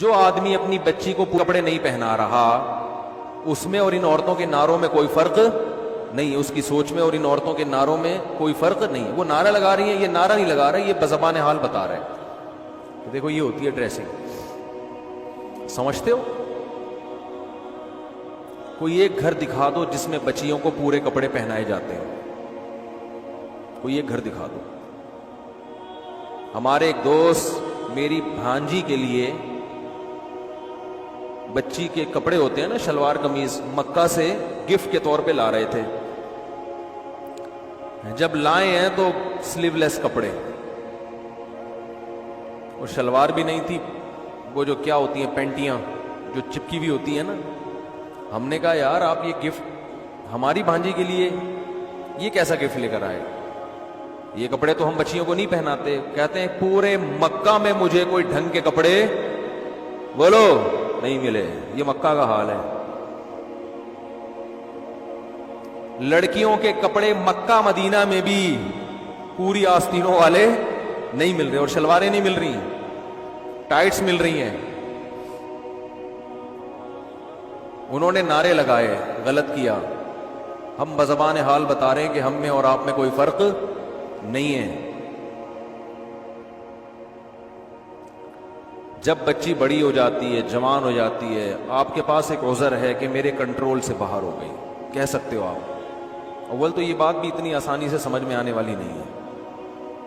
جو آدمی اپنی بچی کو کپڑے نہیں پہنا رہا اس میں اور ان عورتوں کے نعروں میں کوئی فرق نہیں، اس کی سوچ میں اور ان عورتوں کے نعروں میں کوئی فرق نہیں. وہ نعرہ لگا رہی ہیں، یہ نعرہ نہیں لگا رہے، یہ بزبان حال بتا رہے ہیں کہ دیکھو یہ ہوتی ہے ڈریسنگ. سمجھتے ہو؟ کوئی ایک گھر دکھا دو جس میں بچیوں کو پورے کپڑے پہنائے جاتے ہیں، کوئی ایک گھر دکھا دو. ہمارے ایک دوست میری بھانجی کے لیے بچی کے کپڑے ہوتے ہیں نا، شلوار قمیض، مکہ سے گفٹ کے طور پہ لا رہے تھے. جب لائے ہیں تو سلیو لیس کپڑے اور شلوار بھی نہیں تھی، وہ جو کیا ہوتی ہیں پینٹیاں جو چپکی بھی ہوتی ہیں نا. ہم نے کہا یار آپ یہ گفٹ ہماری بھانجی کے لیے یہ کیسا گفٹ لے کر آئے؟ یہ کپڑے تو ہم بچیوں کو نہیں پہناتے. کہتے ہیں پورے مکہ میں مجھے کوئی ڈھنگ کے کپڑے بولو نہیں ملے. یہ مکہ کا حال ہے. لڑکیوں کے کپڑے مکہ مدینہ میں بھی پوری آستینوں والے نہیں مل رہے، اور شلواریں نہیں مل رہی، ٹائٹس مل رہی ہیں. انہوں نے نعرے لگائے، غلط کیا. ہم بزبان حال بتا رہے ہیں کہ ہم میں اور آپ میں کوئی فرق نہیں ہے. جب بچی بڑی ہو جاتی ہے، جوان ہو جاتی ہے، آپ کے پاس ایک عذر ہے کہ میرے کنٹرول سے باہر ہو گئی، کہہ سکتے ہو آپ. اول تو یہ بات بھی اتنی آسانی سے سمجھ میں آنے والی نہیں ہے.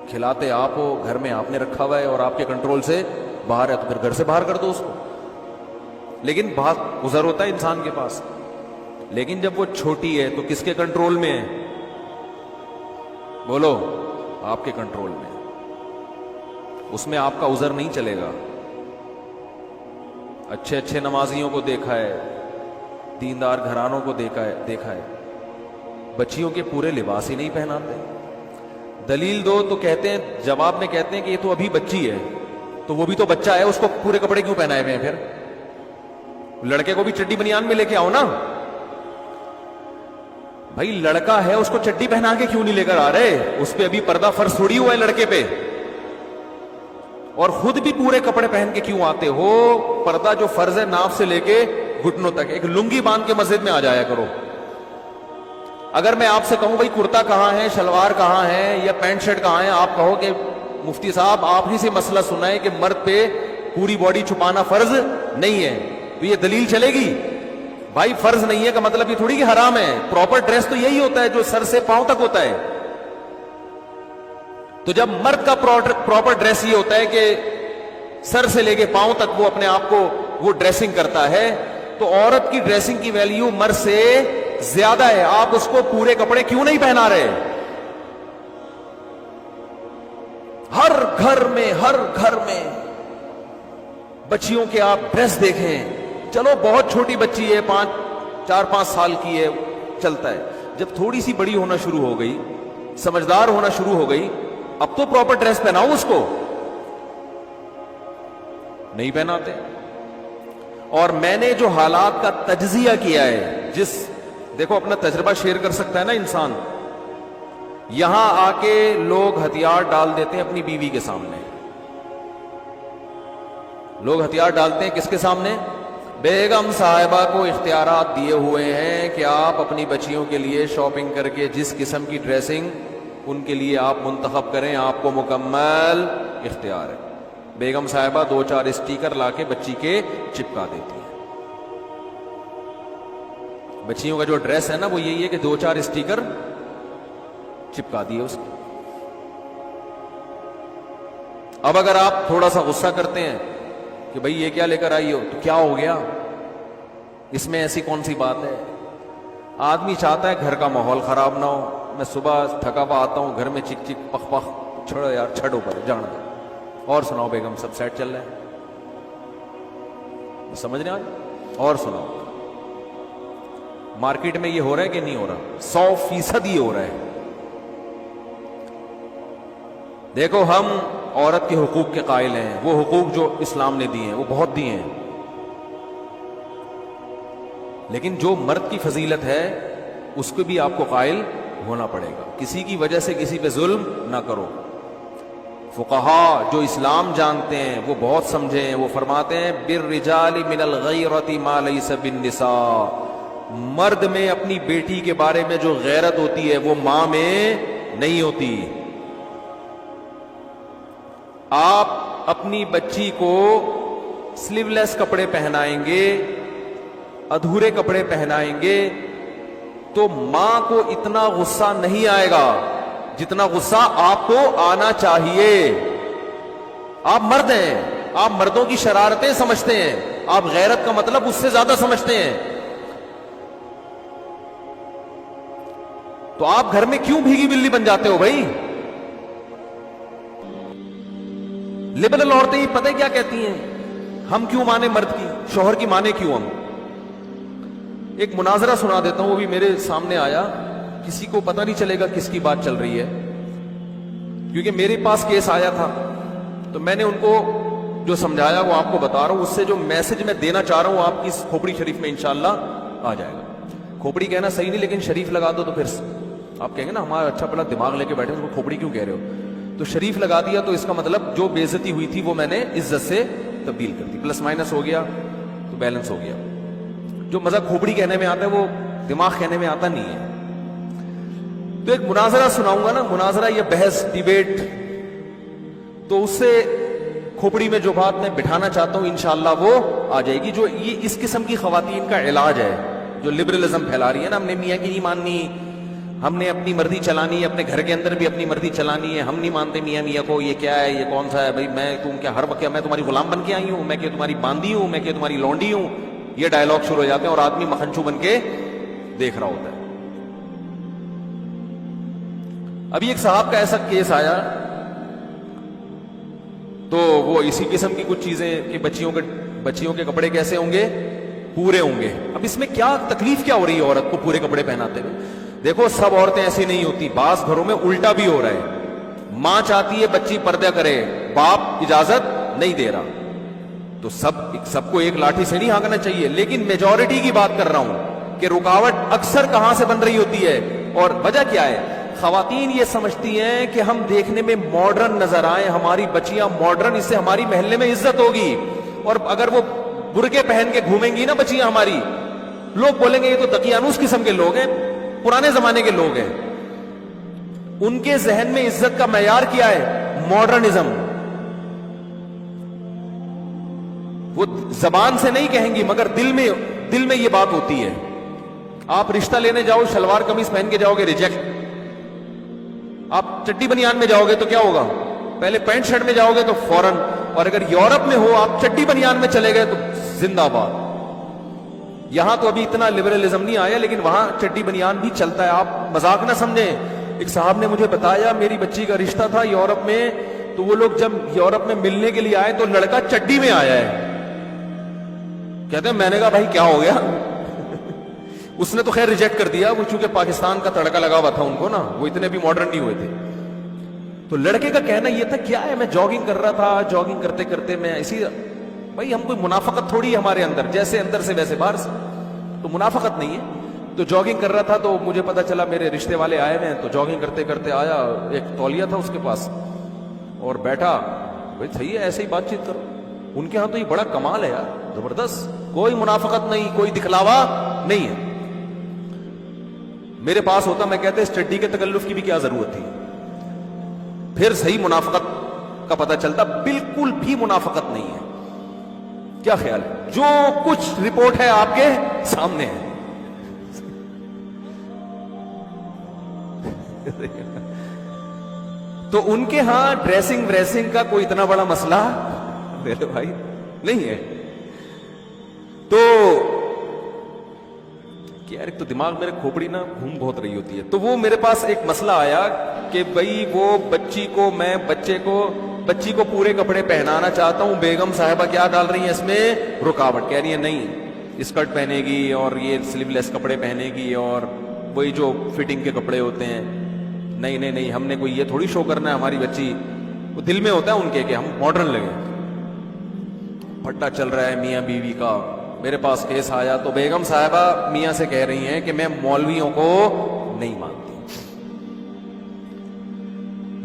کھلاتے آپ ہو، گھر میں آپ نے رکھا ہوا ہے اور آپ کے کنٹرول سے باہر ہے، تو پھر گھر سے باہر کر دو اس کو. لیکن بہت عذر ہوتا ہے انسان کے پاس. لیکن جب وہ چھوٹی ہے تو کس کے کنٹرول میں ہے؟ بولو، آپ کے کنٹرول میں. اس میں آپ کا عذر نہیں چلے گا. اچھے اچھے نمازیوں کو دیکھا ہے، دیندار گھرانوں کو دیکھا ہے، بچیوں کے پورے لباس ہی نہیں پہناتے. دلیل دو تو کہتے ہیں، جواب میں کہتے ہیں کہ یہ تو ابھی بچی ہے. تو وہ بھی تو بچہ ہے، اس کو پورے کپڑے کیوں پہنائے ہوئے ہیں؟ پھر لڑکے کو بھی چڈی بنیان میں لے کے آؤ نا بھائی. لڑکا ہے، اس کو چڈی پہنا کے کیوں نہیں لے کر آ رہے؟ اس پہ ابھی پردہ فرض تھوڑی ہوا ہے لڑکے پہ. اور خود بھی پورے کپڑے پہن کے کیوں آتے ہو؟ پردہ جو فرض ہے ناف سے لے کے گھٹنوں تک، ایک لنگی باندھ کے مسجد میں آ جایا کرو. اگر میں آپ سے کہوں بھائی کرتا کہاں ہے، شلوار کہاں ہے، یا پینٹ شرٹ کہاں ہے، آپ کہو کہ مفتی صاحب آپ ہی سے مسئلہ سنا ہے کہ مرد پہ پوری باڈی چھپانا فرض نہیں ہے، تو یہ دلیل چلے گی؟ بھائی فرض نہیں ہے کا مطلب یہ تھوڑی کہ حرام ہے. پراپر ڈریس تو یہی ہوتا ہے جو سر سے پاؤں تک ہوتا ہے. تو جب مرد کا پراپر ڈریس یہ ہوتا ہے کہ سر سے لے کے پاؤں تک وہ اپنے آپ کو وہ ڈریسنگ کرتا ہے، تو عورت کی ڈریسنگ کی ویلیو مرد سے زیادہ ہے. آپ اس کو پورے کپڑے کیوں نہیں پہنا رہے؟ ہر گھر میں بچیوں کے آپ ڈریس دیکھیں. چلو بہت چھوٹی بچی ہے، 4-5 سال کی ہے، چلتا ہے. جب تھوڑی سی بڑی ہونا شروع ہو گئی، سمجھدار ہونا شروع ہو گئی، اب تو پراپر ڈریس پہناؤ اس کو. نہیں پہناتے. اور میں نے جو حالات کا تجزیہ کیا ہے، دیکھو اپنا تجربہ شیئر کر سکتا ہے نا انسان. یہاں آ کے لوگ ہتھیار ڈال دیتے ہیں اپنی بیوی کے سامنے. لوگ ہتھیار ڈالتے ہیں کس کے سامنے؟ بیگم صاحبہ کو اختیارات دیے ہوئے ہیں کہ آپ اپنی بچیوں کے لیے شاپنگ کر کے جس قسم کی ڈریسنگ ان کے لیے آپ منتخب کریں، آپ کو مکمل اختیار ہے. بیگم صاحبہ 2-4 اسٹیکر لا کے بچی کے چپکا دیتی ہے. بچیوں کا جو ڈریس ہے نا وہ یہی ہے کہ 2-4 اسٹیکر چپکا دیے اس کو. اب اگر آپ تھوڑا سا غصہ کرتے ہیں کہ بھئی یہ کیا لے کر آئی ہو، تو کیا ہو گیا؟ اس میں ایسی کون سی بات ہے؟ آدمی چاہتا ہے گھر کا ماحول خراب نہ ہو. میں صبح تھکا ہوا آتا ہوں، گھر میں چک چک پخ پخ، چھوڑو یار، چھڑو پر جانا. اور سناؤ بیگم، سب سیٹ چل رہا ہے؟ سمجھ رہے ہیں آج؟ اور سناؤ، مارکیٹ میں یہ ہو رہا ہے کہ نہیں ہو رہا؟ 100% یہ ہو رہا ہے. دیکھو ہم عورت کے حقوق کے قائل ہیں. وہ حقوق جو اسلام نے دیے ہیں وہ بہت دیے ہیں، لیکن جو مرد کی فضیلت ہے اس کو بھی آپ کو قائل ہونا پڑے گا. کسی کی وجہ سے کسی پہ ظلم نہ کرو. فقہا جو اسلام جانتے ہیں وہ بہت سمجھے ہیں، وہ فرماتے ہیں بالرجال من الغیرۃ ما لیس بالنساء، مرد میں اپنی بیٹی کے بارے میں جو غیرت ہوتی ہے وہ ماں میں نہیں ہوتی۔ آپ اپنی بچی کو سلیو لیس کپڑے پہنائیں گے، ادھورے کپڑے پہنائیں گے تو ماں کو اتنا غصہ نہیں آئے گا جتنا غصہ آپ کو آنا چاہیے۔ آپ مرد ہیں، آپ مردوں کی شرارتیں سمجھتے ہیں، آپ غیرت کا مطلب اس سے زیادہ سمجھتے ہیں، تو آپ گھر میں کیوں بھیگی بلی بن جاتے ہو بھائی؟ لبرل عورتیں ہی پتہ کیا کہتی ہیں، ہم کیوں مانے مرد کی، شوہر کی مانے کیوں ہم؟ ایک مناظرہ سنا دیتا ہوں، وہ بھی میرے سامنے آیا، کسی کو پتہ نہیں چلے گا کس کی بات چل رہی ہے، کیونکہ میرے پاس کیس آیا تھا تو میں نے ان کو جو سمجھایا وہ آپ کو بتا رہا ہوں، اس سے جو میسج میں دینا چاہ رہا ہوں آپ کی اس کھوپڑی شریف میں انشاءاللہ آ جائے گا۔ کھوپڑی کہنا صحیح نہیں، لیکن شریف لگا دو تو پھر آپ کہیں گے نا ہمارا اچھا بڑا دماغ لے کے بیٹھے اس کو کھوپڑی کیوں کہہ رہے ہو، تو شریف لگا دیا تو اس کا مطلب جو بے عزتی ہوئی تھی وہ میں نے عزت سے تبدیل کر دی، پلس مائنس ہو گیا تو بیلنس ہو گیا۔ جو مزہ کھوپڑی کہنے میں آتا ہے وہ دماغ کہنے میں آتا نہیں ہے۔ تو ایک مناظرہ سناؤں گا نا، مناظرہ یا بحث ڈیبیٹ، تو اس سے کھوپڑی میں جو بات میں بٹھانا چاہتا ہوں انشاءاللہ وہ آ جائے گی، جو یہ اس قسم کی خواتین کا علاج ہے جو لبرلزم پھیلا رہی ہے نا، ہم نے میاں کی نہیں ماننی، ہم نے اپنی مرضی چلانی ہے، اپنے گھر کے اندر بھی اپنی مرضی چلانی ہے، ہم نہیں مانتے میاں کو، یہ کیا ہے، یہ کون سا ہے بھائی، میں تم کیا ہر وقت میں تمہاری غلام بن کے آئی ہوں، میں کہ تمہاری باندھی ہوں، میں کہ تمہاری لونڈی ہوں، یہ ڈائلاگ شروع ہو جاتے ہیں اور آدمی مکھنچو بن کے دیکھ رہا ہوتا ہے۔ ابھی ایک صاحب کا ایسا کیس آیا تو وہ اسی قسم کی کچھ چیزیں کہ بچیوں کے کپڑے کیسے ہوں گے، پورے ہوں گے۔ اب اس میں کیا تکلیف کیا ہو رہی ہے عورت کو پورے کپڑے پہناتے ہوئے؟ دیکھو سب عورتیں ایسی نہیں ہوتی، بعض گھروں میں الٹا بھی ہو رہا ہے، ماں چاہتی ہے بچی پردہ کرے، باپ اجازت نہیں دے رہا، تو سب کو ایک لاٹھی سے نہیں ہانکنا چاہیے، لیکن میجورٹی کی بات کر رہا ہوں کہ رکاوٹ اکثر کہاں سے بن رہی ہوتی ہے، اور وجہ کیا ہے؟ خواتین یہ سمجھتی ہیں کہ ہم دیکھنے میں ماڈرن نظر آئیں، ہماری بچیاں ماڈرن، اس سے ہماری محلے میں عزت ہوگی، اور اگر وہ برقعے پہن کے گھومیں گی نا بچیاں ہماری، لوگ بولیں گے یہ تو دقیانوس قسم کے لوگ ہیں، پرانے زمانے کے لوگ ہیں۔ ان کے ذہن میں عزت کا معیار کیا ہے؟ ماڈرنزم۔ وہ زبان سے نہیں کہیں گی مگر دل میں یہ بات ہوتی ہے۔ آپ رشتہ لینے جاؤ شلوار قمیص پہن کے جاؤ گے، ریجیکٹ۔ آپ چڈی بنیان میں جاؤ گے تو کیا ہوگا؟ پہلے پینٹ شرٹ میں جاؤ گے تو فوراً، اور اگر یورپ میں ہو آپ چڈی بنیان میں چلے گئے تو زندہ باد۔ یہاں تو ابھی اتنا لبرلزم نہیں آیا، لیکن وہاں چڈی بنیان بھی چلتا ہے، آپ مذاق نہ سمجھیں۔ ایک صاحب نے مجھے بتایا میری بچی کا رشتہ تھا یورپ میں، تو وہ لوگ جب یورپ میں ملنے کے لیے آئے تو لڑکا چڈی میں آیا ہے۔ کہتے ہیں میں نے کہا بھائی کیا ہو گیا؟ اس نے تو خیر ریجیکٹ کر دیا، وہ چونکہ پاکستان کا تڑکا لگا ہوا تھا ان کو نا، وہ اتنے بھی ماڈرن نہیں ہوئے تھے۔ تو لڑکے کا کہنا یہ تھا کیا ہے، میں جاگنگ کر رہا تھا، جاگنگ کرتے کرتے میں اسی، بھائی ہم کوئی منافقت تھوڑی ہے ہمارے اندر، جیسے اندر سے ویسے باہر سے، تو منافقت نہیں ہے۔ تو جاگنگ کر رہا تھا تو مجھے پتا چلا میرے رشتے والے آئے ہوئے ہیں، تو جاگنگ کرتے کرتے آیا، ایک تولیہ تھا اس کے پاس اور بیٹھا، بھائی صحیح ہے ایسے ہی بات چیت کرو۔ ان کے ہاں تو یہ بڑا کمال ہے یار، زبردست، کوئی منافقت نہیں، کوئی دکھلاوا نہیں ہے۔ میرے پاس ہوتا میں کہتے اس چڈی کے تکلف کی بھی کیا ضرورت تھی، پھر صحیح منافقت کا پتہ چلتا، بالکل بھی منافقت نہیں ہے۔ کیا خیال ہے؟ جو کچھ رپورٹ ہے آپ کے سامنے ہے۔ تو ان کے ہاں ڈریسنگ وریسنگ کا کوئی اتنا بڑا مسئلہ میرے بھائی نہیں ہے۔ تو یار ایک تو دماغ میرے کھوپڑی نا گھوم بہت رہی ہوتی ہے، تو وہ میرے پاس ایک مسئلہ آیا کہ بھئی وہ بچی کو پورے کپڑے پہنانا چاہتا ہوں، بیگم صاحبہ کیا ڈال رہی ہیں اس میں؟ رکاوٹ، کہہ رہی ہیں نہیں اسکرٹ پہنے گی اور یہ سلیو لیس کپڑے پہنے گی اور وہی جو فٹنگ کے کپڑے ہوتے ہیں، نہیں ہم نے کوئی یہ تھوڑی شو کرنا ہے، ہماری بچی، وہ دل میں ہوتا ہے ان کے کہ ہم ماڈرن لگے۔ پھٹا چل رہا ہے میاں بیوی کا، میرے پاس کیس آیا تو بیگم صاحبہ میاں سے کہہ رہی ہیں کہ میں مولویوں کو نہیں مانتی،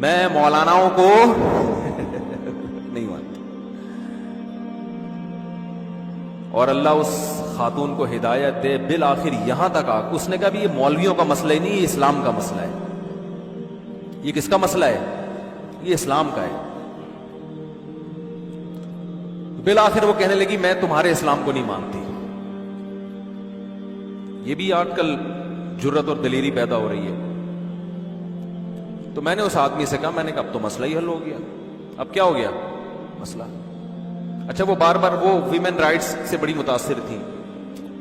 میں مولاناؤں کو اور اللہ اس خاتون کو ہدایت دے، بالآخر یہاں تک آ اس نے کہا بھی یہ مولویوں کا مسئلہ ہی نہیں، یہ اسلام کا مسئلہ ہے۔ یہ کس کا مسئلہ ہے؟ یہ اسلام کا ہے۔ بالآخر وہ کہنے لگی میں تمہارے اسلام کو نہیں مانتی۔ یہ بھی آج کل جرت اور دلیری پیدا ہو رہی ہے۔ تو میں نے اس آدمی سے کہا، میں نے کہا اب تو مسئلہ ہی حل ہو گیا۔ اب کیا ہو گیا مسئلہ؟ اچھا وہ بار بار وہ ویمن رائٹس سے بڑی متاثر تھی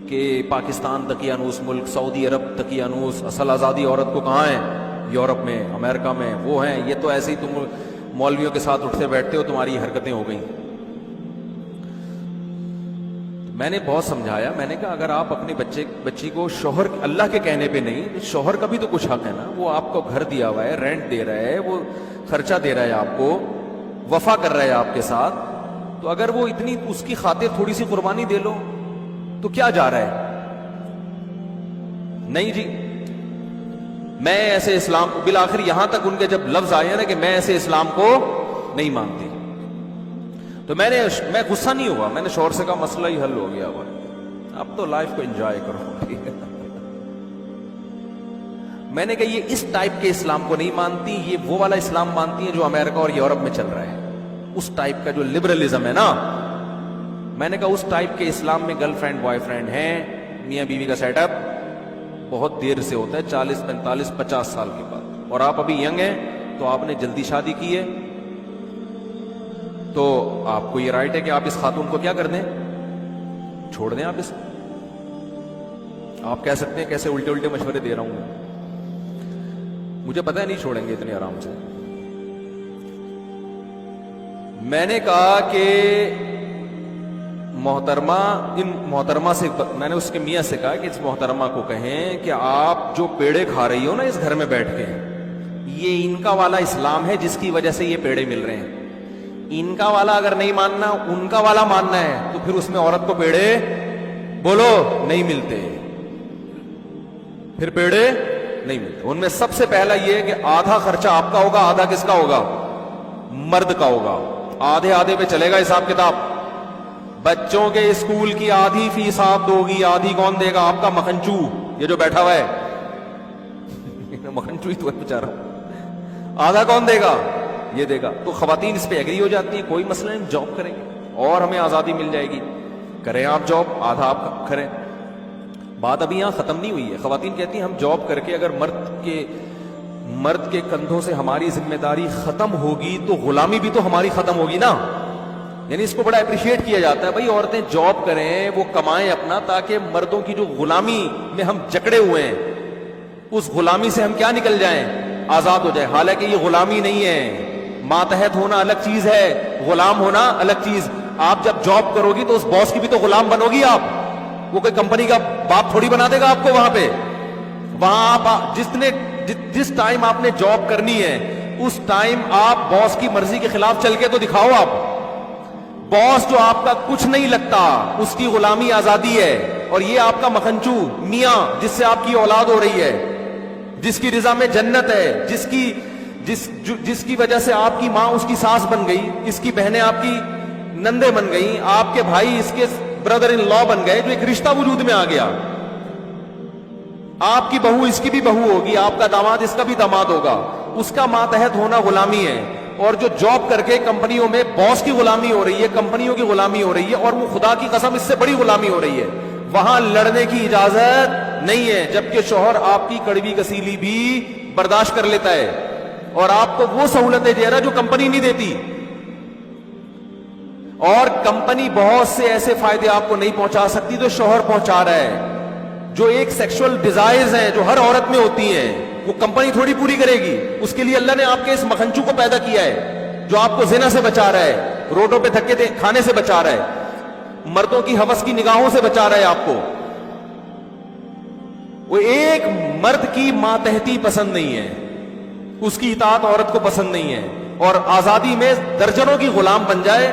کہ پاکستان دقیانوس ملک، سعودی عرب دقیانوس، اصل آزادی عورت کو کہاں ہے؟ یورپ میں، امریکہ میں وہ ہیں، یہ تو ایسے ہی تم مولویوں کے ساتھ اٹھتے بیٹھتے ہو، تمہاری حرکتیں ہو گئیں۔ میں نے بہت سمجھایا، میں نے کہا اگر آپ اپنے بچی کو شوہر اللہ کے کہنے پہ نہیں، شوہر کا بھی تو کچھ حق ہے نا، وہ آپ کو گھر دیا ہوا ہے، رینٹ دے رہا ہے، وہ خرچہ دے رہا ہے آپ کو، وفا کر رہا ہے آپ کے ساتھ، تو اگر وہ اتنی اس کی خاطر تھوڑی سی قربانی دے لو تو کیا جا رہا ہے؟ نہیں جی میں ایسے اسلام کو، بالآخر یہاں تک ان کے جب لفظ آئے نا کہ میں ایسے اسلام کو نہیں مانتی، تو میں غصہ نہیں ہوا، میں نے شوہر سے کہا مسئلہ ہی حل ہو گیا ہوا، اب تو لائف کو انجوائے کرو۔ میں نے کہا یہ اس ٹائپ کے اسلام کو نہیں مانتی، یہ وہ والا اسلام مانتی ہے جو امریکہ اور یورپ میں چل رہا ہے، اس ٹائپ کا جو لبرلزم ہے نا۔ میں نے کہا اس ٹائپ کے اسلام میں گرل فرینڈ بوائے فرینڈ ہیں، میاں بیوی کا سیٹ اپ بہت دیر سے ہوتا ہے، 40 45 50 سال کے بعد، اور آپ ابھی ینگ ہیں تو آپ نے جلدی شادی کی ہے، تو آپ کو یہ رائٹ ہے کہ آپ اس خاتون کو کیا کر دیں؟ چھوڑ دیں۔ آپ اس آپ کہہ سکتے ہیں کیسے الٹے الٹے مشورے دے رہا ہوں، مجھے پتہ ہے نہیں چھوڑیں گے اتنے آرام سے۔ میں نے کہا کہ محترمہ سے میں نے اس کے میاں سے کہا کہ اس محترمہ کو کہیں کہ آپ جو پیڑے کھا رہی ہو نا اس گھر میں بیٹھ کے، یہ ان کا والا اسلام ہے جس کی وجہ سے یہ پیڑے مل رہے ہیں، ان کا والا اگر نہیں ماننا، ان کا والا ماننا ہے تو پھر اس میں عورت کو پیڑے بولو نہیں ملتے، پھر پیڑے نہیں ملتے۔ ان میں سب سے پہلا یہ ہے کہ آدھا خرچہ آپ کا ہوگا، آدھا کس کا ہوگا؟ مرد کا ہوگا، آدھے آدھے پہ چلے گا حساب کتاب۔ بچوں کے اسکول کی آدھی فیس آپ دو گی، آدھی کون دے گا؟ آپ کا مکھنچو، یہ جو بیٹھا ہوا ہے مکھنچو ہی تو ہے بیچارہ، آدھا کون دے گا؟ یہ دے گا۔ تو خواتین اس پہ ایگری ہو جاتی ہیں، کوئی مسئلہ نہیں، جاب کریں گے اور ہمیں آزادی مل جائے گی، کریں آپ جاب، آدھا آپ کریں۔ بات ابھی یہاں ختم نہیں ہوئی ہے، خواتین کہتی ہیں ہم جاب کر کے اگر مرد کے کندھوں سے ہماری ذمہ داری ختم ہوگی تو غلامی بھی تو ہماری ختم ہوگی نا۔ یعنی اس کو بڑا اپریشیٹ کیا جاتا ہے، بھائی عورتیں جاب کریں، وہ کمائیں اپنا، تاکہ مردوں کی جو غلامی میں ہم جکڑے ہوئے ہیں اس غلامی سے ہم کیا نکل جائیں، آزاد ہو جائیں۔ حالانکہ یہ غلامی نہیں ہے، ماتحت ہونا الگ چیز ہے، غلام ہونا الگ چیز۔ آپ جب جاب کرو گی تو اس باس کی بھی تو غلام بنو گی آپ، وہ کوئی کمپنی کا باپ تھوڑی بنا دے گا آپ کو وہاں پہ۔ وہاں آپ جس ٹائم آپ نے جاب کرنی ہے اس ٹائم آپ باس کی مرضی کے خلاف چل کے تو دکھاؤ۔ آپ باس جو آپ کا کچھ نہیں لگتا اس کی غلامی آزادی ہے، اور یہ آپ کا مکھنچو میاں جس سے آپ کی اولاد ہو رہی ہے، جس کی رضا میں جنت ہے، جس کی وجہ سے آپ کی ماں اس کی ساس بن گئی، اس کی بہنیں آپ کی نندے بن گئی، آپ کے بھائی اس کے برادر ان لا بن گئے، جو ایک رشتہ وجود میں آ گیا۔ آپ کی بہو اس کی بھی بہو ہوگی، آپ کا داماد اس کا بھی داماد ہوگا، اس کا ماتحت ہونا غلامی ہے۔ اور جو جاب کر کے کمپنیوں میں باس کی غلامی ہو رہی ہے، کمپنیوں کی غلامی ہو رہی ہے، اور وہ خدا کی قسم اس سے بڑی غلامی ہو رہی ہے، وہاں لڑنے کی اجازت نہیں ہے، جبکہ شوہر آپ کی کڑوی کسیلی بھی برداشت کر لیتا ہے اور آپ کو وہ سہولتیں دے رہا ہے جو کمپنی نہیں دیتی۔ اور کمپنی بہت سے ایسے فائدے آپ کو نہیں پہنچا سکتی جو شوہر پہنچا رہا ہے۔ جو ایک سیکشول ڈیزائرز ہیں جو ہر عورت میں ہوتی ہیں، وہ کمپنی تھوڑی پوری کرے گی، اس کے لیے اللہ نے آپ کے اس مکھنچو کو پیدا کیا ہے جو آپ کو زنا سے بچا رہا ہے، روڈوں پہ دھکے کھانے سے بچا رہا ہے، مردوں کی ہوس کی نگاہوں سے بچا رہا ہے آپ کو۔ وہ ایک مرد کی ماتحتی پسند نہیں ہے، اس کی اطاعت عورت کو پسند نہیں ہے، اور آزادی میں درجنوں کی غلام بن جائے،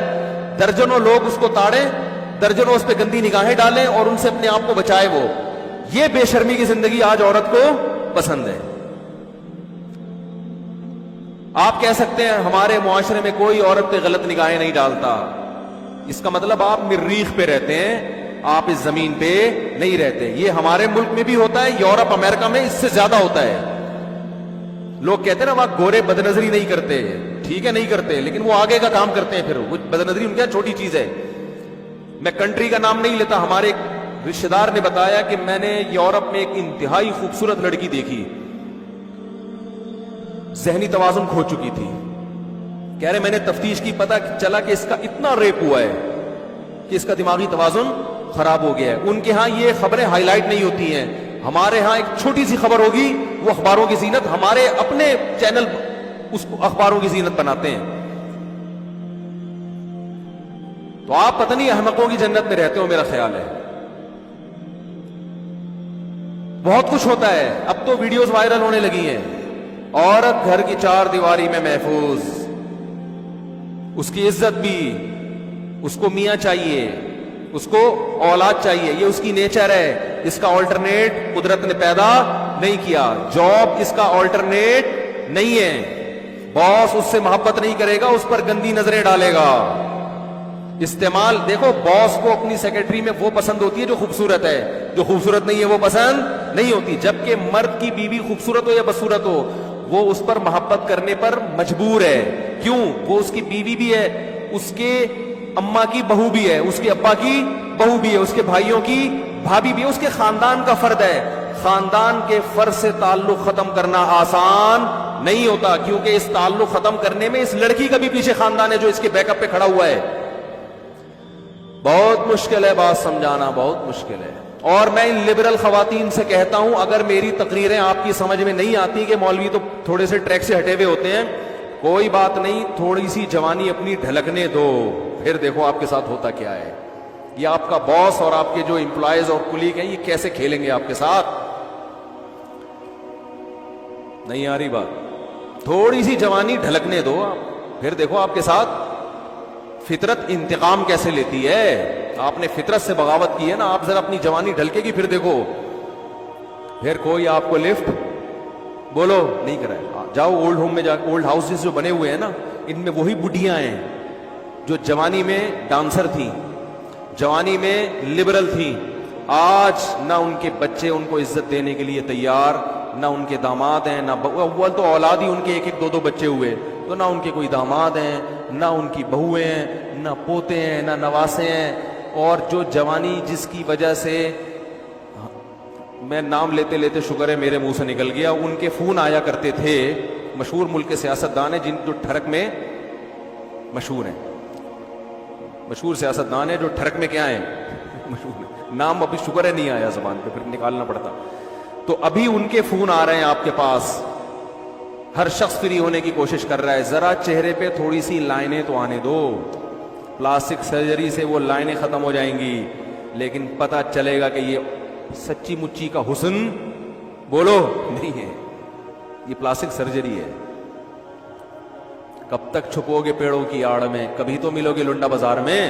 درجنوں لوگ اس کو تاڑیں، درجنوں اس پہ گندی نگاہیں ڈالیں اور ان سے اپنے آپ کو بچائے، وہ یہ بے شرمی کی زندگی آج عورت کو پسند ہے۔ آپ کہہ سکتے ہیں ہمارے معاشرے میں کوئی عورت پہ غلط نگاہیں نہیں ڈالتا، اس کا مطلب آپ مریخ پہ رہتے ہیں، آپ اس زمین پہ نہیں رہتے. یہ ہمارے ملک میں بھی ہوتا ہے, یورپ امریکہ میں اس سے زیادہ ہوتا ہے. لوگ کہتے ہیں نا وہاں گورے بد نظری نہیں کرتے, ٹھیک ہے نہیں کرتے, لیکن وہ آگے کا کام کرتے ہیں. پھر وہ بد نظری ان کیا چھوٹی چیز ہے. میں کنٹری کا نام نہیں لیتا, ہمارے ایک رشتے دار نے بتایا کہ میں نے یورپ میں ایک انتہائی خوبصورت لڑکی دیکھی, ذہنی توازن کھو چکی تھی. کہہ رہے میں نے تفتیش کی, پتہ چلا کہ اس کا اتنا ریپ ہوا ہے کہ اس کا دماغی توازن خراب ہو گیا ہے. ان کے ہاں یہ خبریں ہائی لائٹ نہیں ہوتی ہیں, ہمارے ہاں ایک چھوٹی سی خبر ہوگی وہ اخباروں کی زینت, ہمارے اپنے چینل اس کو اخباروں کی زینت بناتے ہیں. تو آپ پتہ نہیں احمقوں کی جنت میں رہتے ہو, میرا خیال ہے. بہت کچھ ہوتا ہے. اب تو ویڈیوز وائرل ہونے لگی ہیں, عورت گھر کی چار دیواری میں محفوظ, اس کی عزت بھی, اس کو میاں چاہیے, اس کو اولاد چاہیے, یہ اس کی نیچر ہے. اس کا آلٹرنیٹ قدرت نے پیدا نہیں کیا. جاب اس کا آلٹرنیٹ نہیں ہے. باس اس سے محبت نہیں کرے گا, اس پر گندی نظریں ڈالے گا. استعمال دیکھو, باس کو اپنی سیکرٹری میں وہ پسند ہوتی ہے جو خوبصورت ہے, جو خوبصورت نہیں ہے وہ پسند نہیں ہوتی. جبکہ مرد کی بیوی خوبصورت ہو یا بدصورت ہو, وہ اس پر محبت کرنے پر مجبور ہے. کیوں؟ وہ اس کی بیوی بھی ہے, اس کے اماں کی بہو بھی ہے, اس کے ابا کی بہو بھی ہے, اس کے بھائیوں کی بھابھی بھی ہے, اس کے خاندان کا فرد ہے. خاندان کے فرد سے تعلق ختم کرنا آسان نہیں ہوتا, کیونکہ اس تعلق ختم کرنے میں اس لڑکی کا بھی پیچھے خاندان ہے جو اس کے بیک اپ پہ کھڑا ہوا ہے. بہت مشکل ہے بات سمجھانا, بہت مشکل ہے. اور میں ان لبرل خواتین سے کہتا ہوں, اگر میری تقریریں آپ کی سمجھ میں نہیں آتی کہ مولوی تو تھوڑے سے ٹریک سے ہٹے ہوئے ہوتے ہیں, کوئی بات نہیں, تھوڑی سی جوانی اپنی ڈھلکنے دو, پھر دیکھو آپ کے ساتھ ہوتا کیا ہے. یہ آپ کا باس اور آپ کے جو امپلائیز اور کلیگ ہیں, یہ کیسے کھیلیں گے آپ کے ساتھ. نہیں آ رہی بات؟ تھوڑی سی جوانی ڈھلکنے دو آپ, پھر دیکھو آپ کے ساتھ فطرت انتقام کیسے لیتی ہے. آپ نے فطرت سے بغاوت کی ہے نا, آپ ذرا اپنی جوانی ڈھلکے گی, پھر دیکھو, پھر کوئی آپ کو لفٹ بولو نہیں کرائے. جاؤ اولڈ ہوم میں جا, اولڈ ہاؤسز جو بنے ہوئے ہیں نا, ان میں وہی بڈھیاں ہیں جو جوانی میں ڈانسر تھیں, جوانی میں لبرل تھیں. آج نہ ان کے بچے ان کو عزت دینے کے لیے تیار, نہ ان کے داماد ہیں, نہ اول تو اولاد ہی ان کے ایک ایک دو دو بچے ہوئے, تو نہ ان کے کوئی داماد ہیں, نہ ان کی بہویں ہیں, نہ پوتے ہیں, نہ نواسے ہیں. اور جو جوانی جس کی وجہ سے, میں نام لیتے لیتے شکر ہے میرے منہ سے نکل گیا, ان کے فون آیا کرتے تھے, مشہور ملک کے سیاستدان ہیں جن جو ٹھڑک میں مشہور ہیں, مشہور سیاستدان ہیں جو ٹھڑک میں کیا ہیں مشہور ہیں. نام ابھی شکر ہے نہیں آیا زبان پہ, پھر نکالنا پڑتا. تو ابھی ان کے فون آ رہے ہیں آپ کے پاس, ہر شخص فری ہونے کی کوشش کر رہا ہے. ذرا چہرے پہ تھوڑی سی لائنیں تو آنے دو, پلاسٹک سرجری سے وہ لائنیں ختم ہو جائیں گی, لیکن پتہ چلے گا کہ یہ سچی مچی کا حسن بولو نہیں ہے, یہ پلاسٹک سرجری ہے. کب تک چھپو گے پیڑوں کی آڑ میں, کبھی تو ملو گے لنڈا بازار میں.